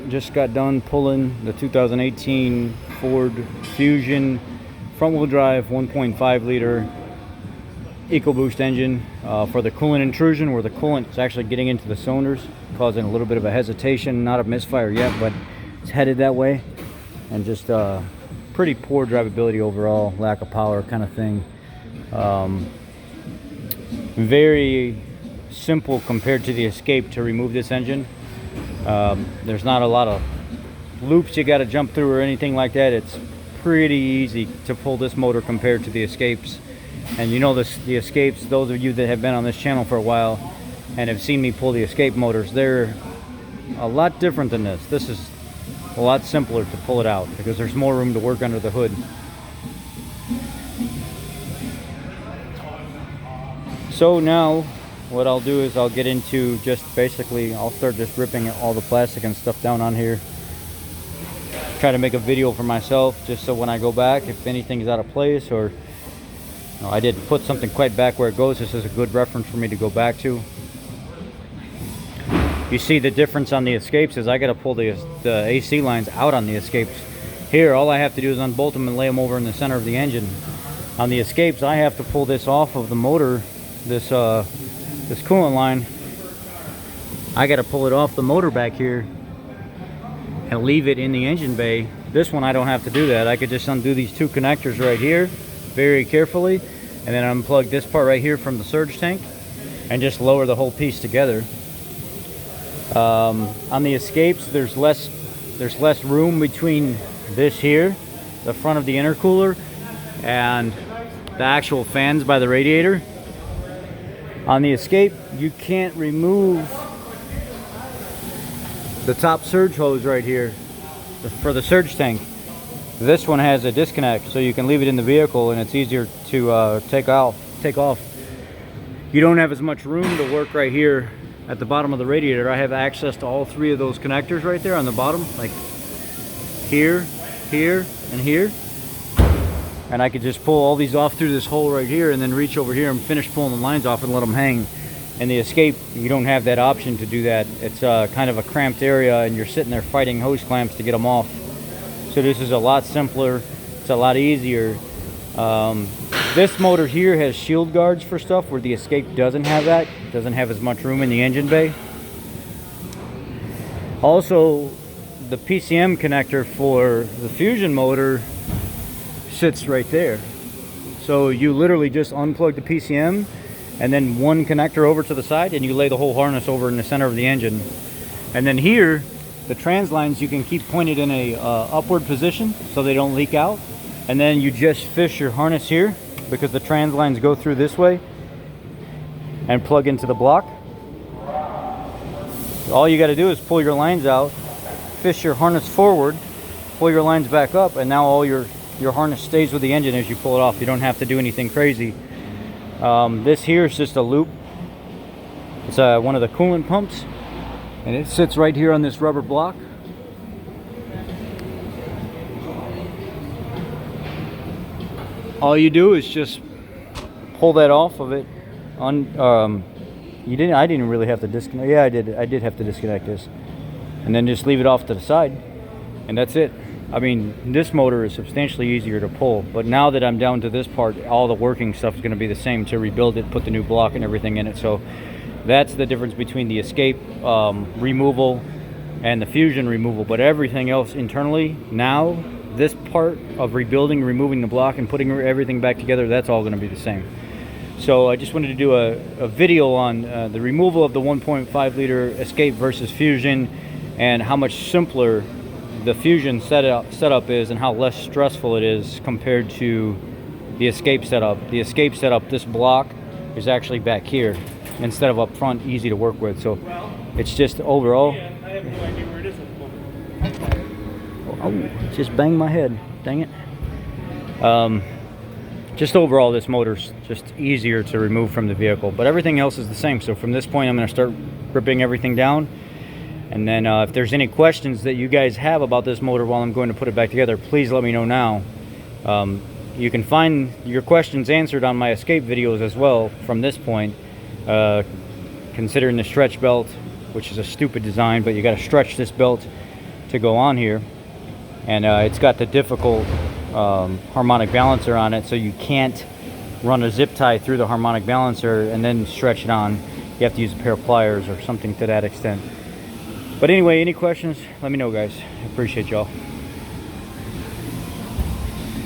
Just got done pulling the 2018 Ford Fusion front-wheel drive 1.5 liter Ecoboost engine for the coolant intrusion, where the coolant is actually getting into the cylinders, causing a little bit of a hesitation. Not a misfire yet, but it's headed that way. And just pretty poor drivability overall, lack of power kind of thing. Very simple compared to the Escape to remove this engine. There's not a lot of loops you got to jump through or anything like that. It's pretty easy to pull this motor compared to the Escapes. And you know the Escapes, those of you that have been on this channel for a while and have seen me pull the Escape motors, they're a lot different than this. This is a lot simpler to pull it out because there's more room to work under the hood. So now what I'll do is I'll get into just basically, I'll start just ripping all the plastic and stuff down on here. Try to make a video for myself just so when I go back, if anything's out of place or I didn't put something quite back where it goes, this is a good reference for me to go back to. You see the difference on the Escapes is I got to pull the AC lines out on the Escapes. Here all I have to do is unbolt them and lay them over in the center of the engine. On the Escapes I have to pull this off of the motor, this coolant line. I got to pull it off the motor back here and leave it in the engine bay. This one I don't have to do that. I could just undo these two connectors right here very carefully and then unplug this part right here from the surge tank and just lower the whole piece together. On the Escapes there's less room between this here, the front of the intercooler, and the actual fans by the radiator. On the Escape, you can't remove the top surge hose right here for the surge tank. This one has a disconnect, so you can leave it in the vehicle and it's easier to take off. You don't have as much room to work right here at the bottom of the radiator. I have access to all three of those connectors right there on the bottom, like here, here, and here. And I could just pull all these off through this hole right here and then reach over here and finish pulling the lines off and let them hang. And the Escape, you don't have that option to do that. It's kind of a cramped area and you're sitting there fighting hose clamps to get them off. So this is a lot simpler. It's a lot easier. This motor here has shield guards for stuff where the Escape doesn't have that. It doesn't have as much room in the engine bay. Also, the PCM connector for the Fusion motor sits right there. So you literally just unplug the PCM and then one connector over to the side and you lay the whole harness over in the center of the engine. And then here, the trans lines you can keep pointed in a upward position so they don't leak out. And then you just fish your harness here because the trans lines go through this way and plug into the block. All you got to do is pull your lines out, fish your harness forward, pull your lines back up, and now all your harness stays with the engine as you pull it off. You don't have to do anything crazy. This here is just a loop. It's one of the coolant pumps, and it sits right here on this rubber block. All you do is just pull that off of it. I didn't really have to disconnect. Yeah, I did have to disconnect this, and then just leave it off to the side, and that's it. I mean, this motor is substantially easier to pull, but now that I'm down to this part, all the working stuff is going to be the same to rebuild it, put the new block and everything in it. So that's the difference between the Escape removal and the Fusion removal. But everything else internally, now this part of rebuilding, removing the block and putting everything back together, that's all going to be the same. So I just wanted to do a video on the removal of the 1.5 liter Escape versus Fusion and how much simpler the Fusion setup is and how less stressful it is compared to the Escape setup. The Escape setup, this block is actually back here instead of up front, easy to work with. So it's just overall. I have no idea where it is at the moment. Oh, just banged my head. Dang it. Just overall, this motor's just easier to remove from the vehicle, but everything else is the same. So from this point, I'm going to start ripping everything down. And then if there's any questions that you guys have about this motor while I'm going to put it back together, please let me know now. You can find your questions answered on my Escape videos as well from this point. Considering the stretch belt, which is a stupid design, but you got to stretch this belt to go on here, and it's got the difficult harmonic balancer on it, so you can't run a zip tie through the harmonic balancer and then stretch it on. You have to use a pair of pliers or something to that extent. But anyway, any questions, let me know, guys. I appreciate y'all.